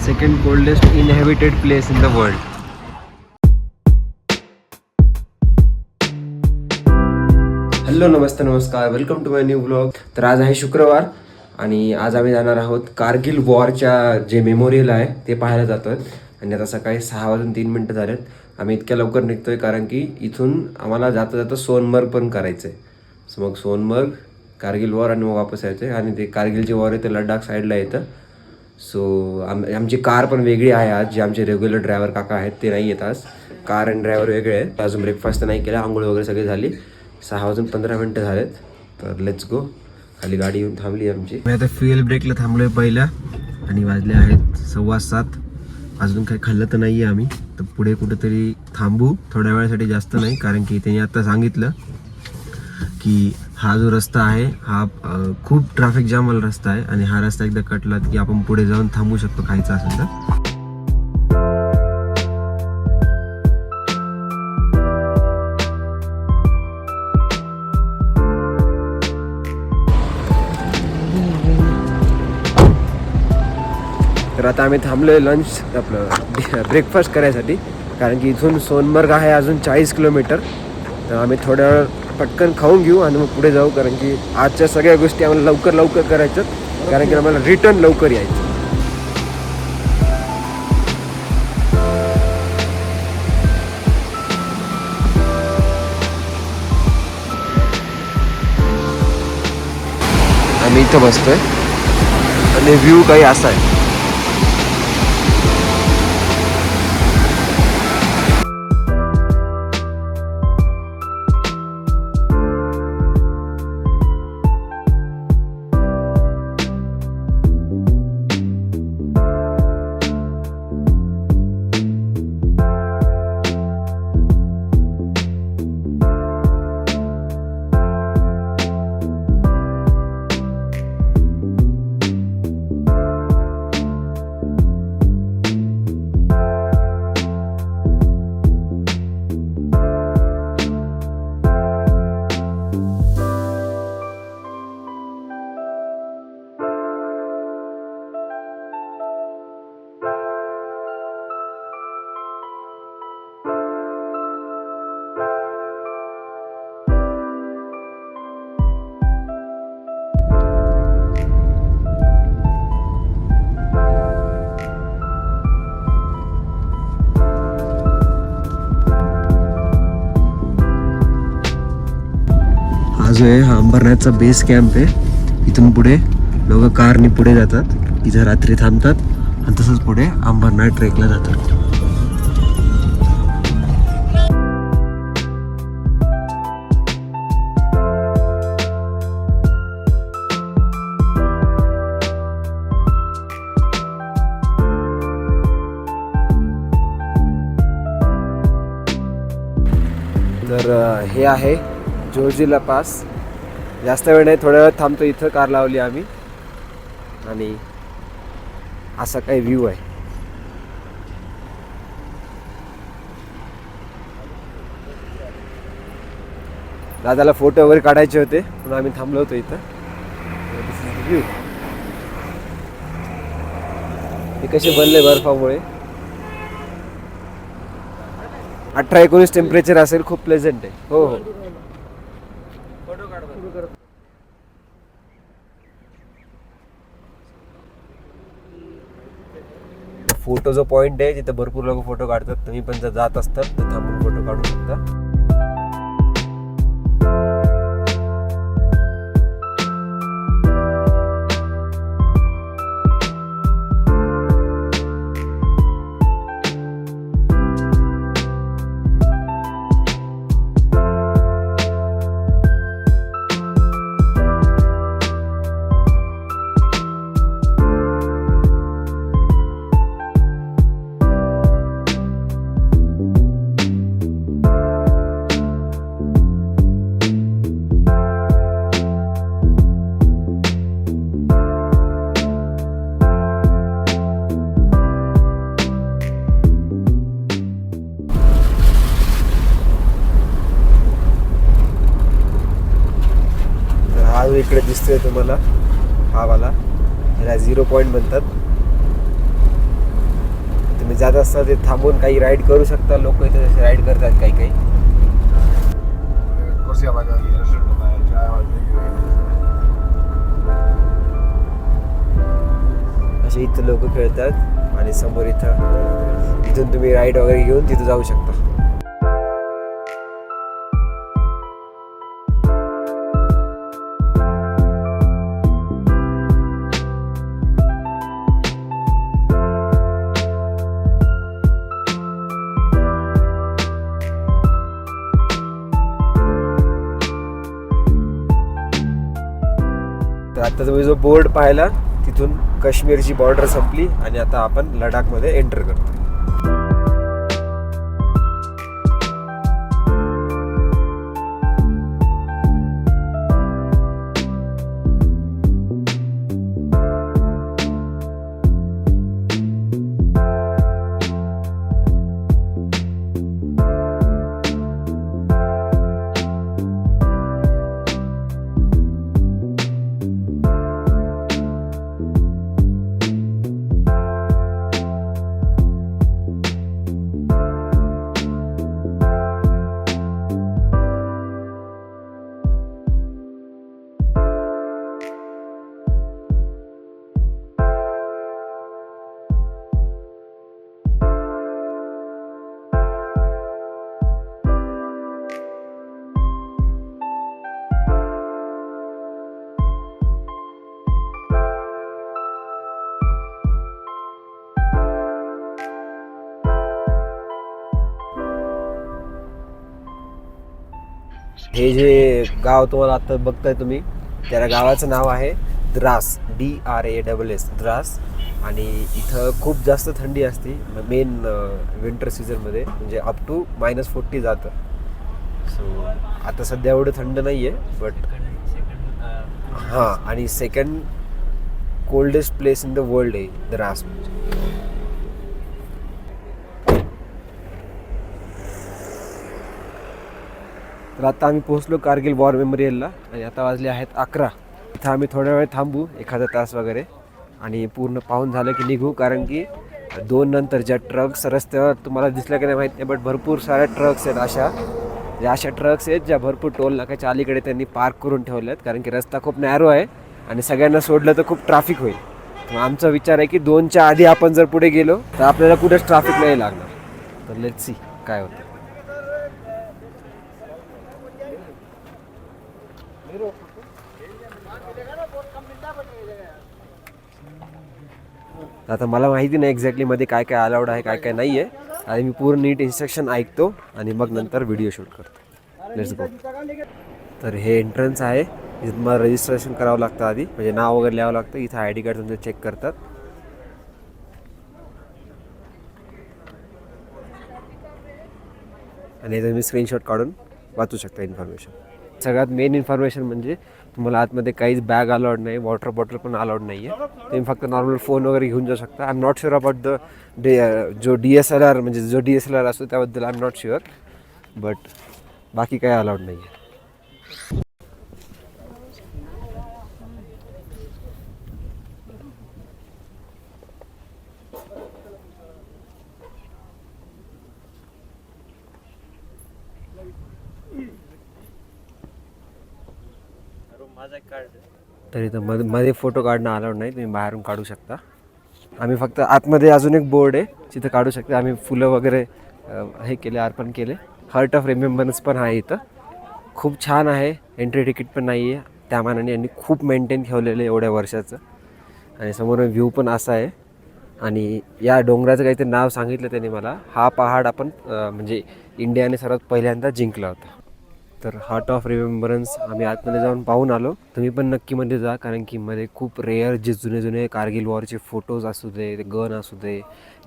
Second coldest inhabited place in the world. Hello नमस्कार, welcome to my new blog. तर आज आहे शुक्रवार आणि आज आम्ही जाणार आहोत कारगिल वॉरच्या जे मेमोरियल आहे ते पाहायला जातोय. आणि आता सकाळी 6:03 झालेत. आम्ही इतक्या लवकर निघतोय कारण की इथून आम्हाला जाता जाता सोनमर्ग पण करायचं आहे. सो मग सोनमर्ग, कारगिल वॉर आणि मग वापस यायचं आहे. आणि ते कारगिलचे वॉर आहे ते लडाख साईडला येतं. सो आमची कार पण वेगळी आहे आज. जे आमचे रेग्युलर ड्रायव्हर काका आहेत ते नाही येत आज. कार आणि ड्रायव्हर वेगळे आहेत. अजून ब्रेकफास्ट तर नाही केला, आंघोळ वगैरे सगळी झाली. 6:15 झालेत. तर लेट्स गो. खाली गाडी येऊन थांबली आमची. मी आता फ्युएल ब्रेकला थांबलोय पहिला आणि वाजले आहेत 7:15. अजून काही खाल्लं तर नाही आहे आम्ही. तर पुढे कुठेतरी थांबू थोड्या वेळासाठी, जास्त नाही, कारण की त्यांनी आता सांगितलं की हा जो रस्ता आहे हा खूप ट्रॅफिक जाम वाला रस्ता आहे आणि हा रस्ता एकदा कटला की आपण पुढे जाऊन थांबू शकतो खायचं असेल तर. तर आता आम्ही थांबलोय लंच आपलं ब्रेकफास्ट करायसाठी, कारण की इथून सोनमर्ग आहे अजून 40 किलोमीटर. तर आम्ही थोड्या वेळ पटकन खाऊन घेऊ आणि मग पुढे जाऊ, कारण की आजच्या सगळ्या गोष्टी आम्हाला लवकर करायच्यात, कारण की आम्हाला रिटर्न लवकर यायचं. आम्ही इथं बसतोय आणि व्ह्यू काही असा आहे. जो आहे हा अंबरनाथचा बेस कॅम्प आहे. इथून पुढे लोक कारनी पुढे जातात, इथं रात्री थांबतात आणि तसंच पुढे अंबरनाथ ट्रेकला जातात. तर हे आहे जोजिला पास. जास्त वेळ नाही, थोड्या वेळ थांबतो इथं. कार लावली आम्ही आणि असा काही व्ह्यू आहे. दादाला फोटो वगैरे काढायचे होते म्हणून आम्ही थांबलो होतो इथं. व्ह्यू हे कसे बनले बर्फामुळे. 18-19 टेम्परेचर असेल, खूप प्लेझंट आहे. हो हो. फोटो जो पॉइंट आहे तिथे भरपूर लोक फोटो काढतात. तुम्ही पण जर जात असतात तर थांबून फोटो काढू शकता. इकडे दिसतोय तुम्हाला हा वाला, याला 0 पॉईंट म्हणतात. तुम्ही जात असता ते थांबून काही राईड करू शकता. लोक इथे जसे राईड करतात काही काही. असे इथं लोक खेळतात आणि समोर इथून तुम्ही राईड वगैरे घेऊन तिथं जाऊ शकता. तर आता तुम्ही जो बोर्ड पाहिला तिथून काश्मीरची बॉर्डर संपली आणि आता आपण लडाखमध्ये एंटर करतो. हे जे गाव तुम्हाला आता बघताय तुम्ही, त्या गावाचं नाव आहे द्रास, DRASS, द्रास. आणि इथं खूप जास्त थंडी असते मेन विंटर सीझनमध्ये, म्हणजे अप टू -40 जातं. सो आता सध्या एवढं थंड नाही आहे, बट हां, आणि second coldest place in the world आहे द्रास. तर आता आम्ही पोहोचलो कारगिल वॉर मेमोरियलला आणि आता वाजले आहेत 11. इथं आम्ही थोड्या वेळ थांबू, एखादा तास वगैरे, आणि पूर्ण पाहून झालं की निघू. कारण की 2 नंतर ज्या ट्रक्स रस्त्यावर तुम्हाला दिसल्या की नाही माहीत नाही, बट भरपूर साऱ्या ट्रक्स आहेत अशा ट्रक्स आहेत ज्या भरपूर टोल नाक्याच्या अलीकडे त्यांनी पार्क करून ठेवले आहेत. कारण की रस्ता खूप नॅरो आहे आणि सगळ्यांना सोडलं तर खूप ट्रॅफिक होईल. तर आमचा विचार आहे की 2च्या आधी आपण जर पुढे गेलो तर आपल्याला कुठेच ट्रॅफिक नाही लागणार. तर लेट्स सी काय होतं. आता मला माहिती नाही एक्झॅक्टली मध्ये काय काय अलाउड आहे काय काय नाही आहे. आणि मी पूर्ण नीट इन्स्ट्रक्शन ऐकतो आणि मग नंतर व्हिडिओ शूट करतो. Let's go. तर हे एंट्रन्स आहे, इथं तुम्हाला रजिस्ट्रेशन करावं लागतं आधी, म्हणजे नाव वगैरे लिहावं लागतं. इथं ID कार्ड तुमचं चेक करतात. आणि इथं तुम्ही स्क्रीनशॉट काढून वाचू शकता इन्फॉर्मेशन. सगळ्यात मेन इन्फॉर्मेशन म्हणजे तुम्हाला आतमध्ये काहीच बॅग अलाउड नाही, वॉटर बॉटल पण अलाउड नाही आहे. तुम्ही फक्त नॉर्मल फोन वगैरे घेऊन जाऊ शकता. I am not sure about जो DSLR म्हणजे जो DSLR असतो त्याबद्दल I am not sure, but बाकी काही अलाउड नाही आहे. तर इथं मध्ये फोटो काढणं अलाउड नाही, तुम्ही बाहेरून काढू शकता. आम्ही फक्त आतमध्ये अजून एक बोर्ड आहे तिथं काढू शकता. आम्ही फुलं वगैरे हे केले, अर्पण केले. हार्ट ऑफ रिमेंबरन्स पण आहे इथं, खूप छान आहे. एंट्री तिकीट पण नाही आहे, त्या मानाने यांनी खूप मेंटेन ठेवलेलं आहे एवढ्या वर्षाचं. आणि समोर व्ह्यू पण असा आहे. आणि या डोंगराचं काहीतरी नाव सांगितलं त्यांनी मला. हा पहाड आपण म्हणजे इंडियाने सर्वात पहिल्यांदा जिंकला होता. तर हार्ट ऑफ रिमेंबरन्स आम्ही आतमध्ये जाऊन पाहून आलो. तुम्ही पण नक्की मध्ये जा, कारण की मध्ये खूप रेअर जे जुने कारगिल वॉरचे फोटोज असू दे, ते गन असू दे,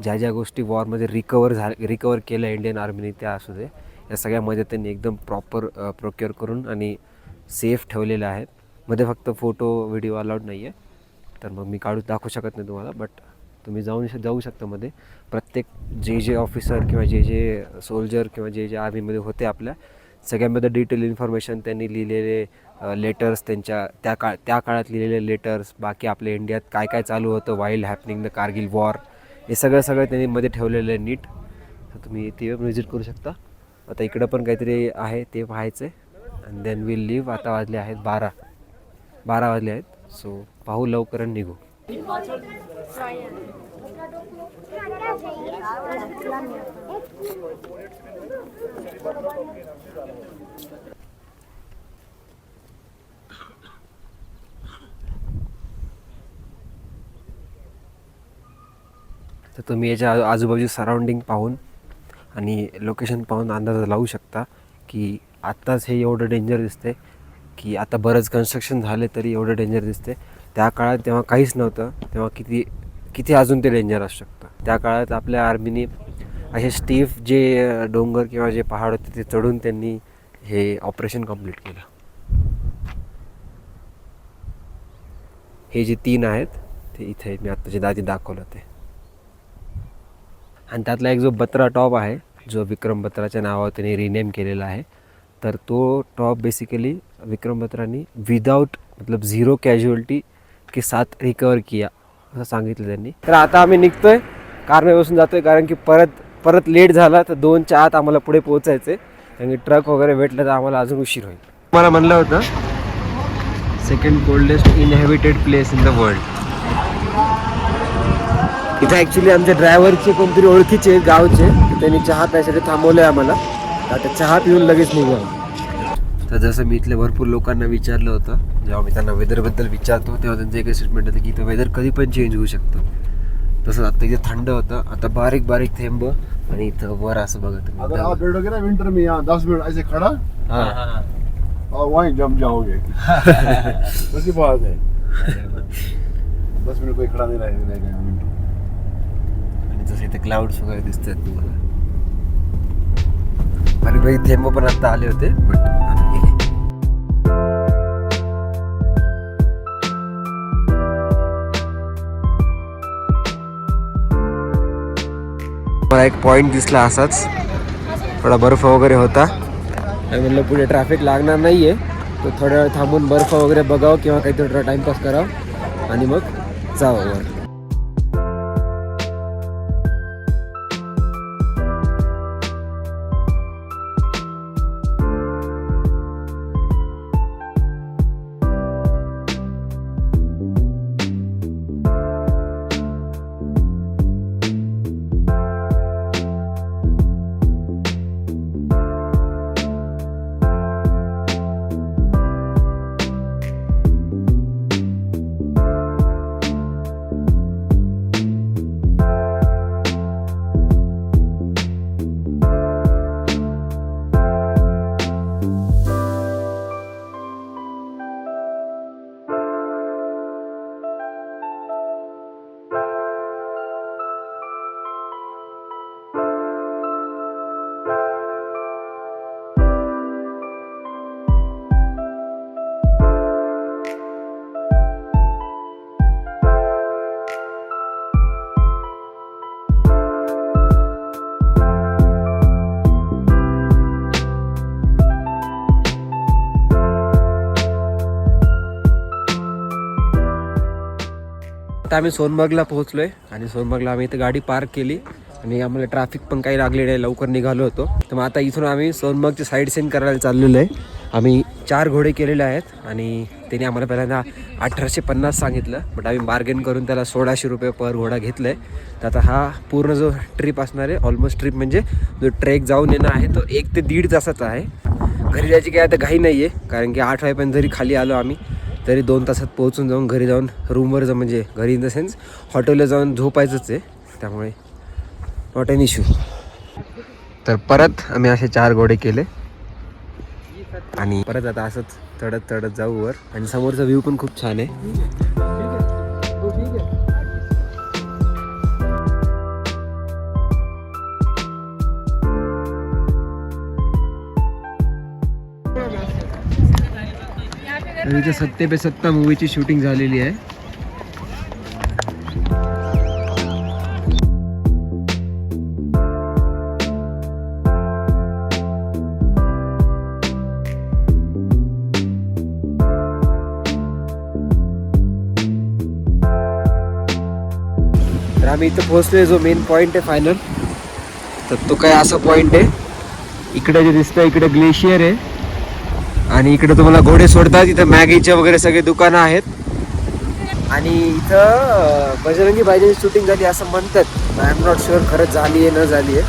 ज्या गोष्टी वॉरमध्ये रिकवर केलं इंडियन आर्मीने त्या असू दे, या सगळ्यामध्ये त्यांनी एकदम प्रॉपर प्रोक्युअर करून आणि सेफ ठेवलेले आहेत. मध्ये फक्त फोटो व्हिडिओ अलाउड नाही आहे, तर मग मी दाखवू शकत नाही तुम्हाला. बट तुम्ही जाऊ शकता मध्ये. प्रत्येक जे ऑफिसर किंवा जे सोल्जर किंवा जे आर्मीमध्ये होते आपल्या सगळ्यांमध्ये डिटेल इन्फॉर्मेशन त्यांनी लिहिलेले लेटर्स, त्या काळात लिहिलेले लेटर्स, बाकी आपल्या इंडियात काय काय चालू होतं while happening the Kargil war, हे सगळं त्यांनी मध्ये ठेवलेलं आहे नीट. तर तुम्ही ते व्हिजिट करू शकता. आता इकडं पण काहीतरी आहे ते पाहायचं आहे. And then will leave. आता वाजले आहेत 12 वाजले आहेत. सो पाहू लवकर आणि निघू. तर तुम्ही याच्या आजूबाजू सराउंडिंग पाहून आणि लोकेशन पाहून अंदाज लावू शकता की आत्ताच हे एवढं डेंजर दिसते की आता बरंच कन्स्ट्रक्शन झाले तरी एवढं डेंजर दिसते. त्या काळात तेव्हा काहीच नव्हतं, तेव्हा किती अजून ते डेंजर असू शकतं. त्या काळात आपल्या आर्मीने असे स्टीफ जे डोंगर किंवा जे पहाड होते ते चढून त्यांनी हे ऑपरेशन कंप्लीट केलं. हे जे 3 आहेत ते इथे मी आत्ता जे दादी दाखवलं ते. आणि त्यातला एक जो बत्रा टॉप आहे जो विक्रम बत्राच्या नावावर त्यांनी रिनेम केलेला आहे. तर तो टॉप बेसिकली विक्रम बत्रानी विदाउट मतलब 0 कॅज्युअलिटी के साथ रिकवर किया असं सांगितलं त्यांनी. तर आता आम्ही निघतोय, कारने बसून जातोय कारण की परत लेट झाला तर 2च्या आत आम्हाला पुढे पोहोचायचं आहे. कारण ट्रक वगैरे भेटलं तर आम्हाला अजून उशीर होईल. मला म्हणलं होतं second coldest inhabited place in the world. इथं ॲक्च्युली आमच्या ड्रायव्हरचे कोणतरी ओळखीचे आहेत गावचे, त्यांनी चहा प्यायसाठी थांबवलं आहे आम्हाला. आता चहा पिऊन लगेच निघू. तर जसं मी इथल्या भरपूर लोकांना विचारलं होतं, जेव्हा मी त्यांना वेदरबद्दल विचारतो तेव्हा त्यांचं एक स्टेटमेंट होतं की इथं वेदर कधी पण चेंज होऊ शकतं. तसंच आता इथे थंड होतं, आता बारीक बारीक थेंब आणि इथं वर असं बघा तुम्ही. अगर आप बैठोगे ना विंटर में यहाँ 10 मिनट ऐसे खड़ा और वहीं जम जाओगे. वैसी बात है. 10 मिनट कोई खड़ा नहीं रहेगा विंटर. आणि जसे इथे क्लाउड्स वगैरे दिसत आहेत तुम्हाला. बारीक बारीक थेंब पण आता आले होते बट आता ठीक आहे. मला एक पॉईंट दिसला असाच, थोडा बर्फ वगैरे होता आणि म्हणलं पुढे ट्रॅफिक लागणार नाही आहे तर थोड्या वेळ थांबून बर्फ वगैरे बघावं किंवा काहीतरी थोडा टाईमपास करावं आणि मग जावं वर. आता आम्ही सोनबागला पोहोचलोय आणि सोनबागला आम्ही इथे गाडी पार्क केली आणि आम्हाला ट्रॅफिक पण काही लागले नाही, लवकर निघालो होतो. तर मग आता इथून आम्ही सोनबागची साईड सीन करायला चाललेलो आहे. आम्ही 4 घोडे केलेले आहेत आणि त्यांनी आम्हाला पहिल्यांदा 1850 सांगितलं, बट आम्ही बार्गेन करून त्याला 1600 रुपये पर घोडा घेतलं आहे. तर आता हा पूर्ण जो ट्रिप असणार आहे, ऑलमोस्ट ट्रिप म्हणजे जो ट्रेक जाऊन येणं आहे तो 1 ते 1.5 तासाचा आहे. घरी जायची काही आता घाई नाही आहे कारण की 8 वाजेपर्यंत जरी खाली आलो आम्ही तरी 2 तासात पोहोचून जाऊन घरी जाऊन रूमवर जाऊन म्हणजे घरी इन द सेन्स हॉटेलला जाऊन झोपायचंच आहे. त्यामुळे नॉट एन इश्यू. तर परत आम्ही असे 4 घोडे केले आणि परत आता असंच चढत जाऊ वर. आणि समोरचा व्ह्यू पण खूप छान आहे. इथे 70 पे 70 मूवीची शूटिंग झालेली आहे. तर आम्ही इथं पोहोचलोय, जो मेन पॉइंट आहे फायनल. तर तो काय असा पॉइंट आहे, इकडे जे दिसतंय इकडे ग्लेशियर आहे आणि इकडे तुम्हाला घोडे सोडतात. इथं मॅगीचे वगैरे सगळे दुकानं आहेत आणि इथं बजरंगी भाईजानची शूटिंग झाली असं म्हणतात. आय एम नॉट शुअर खरंच झाली आहे न झाली आहे.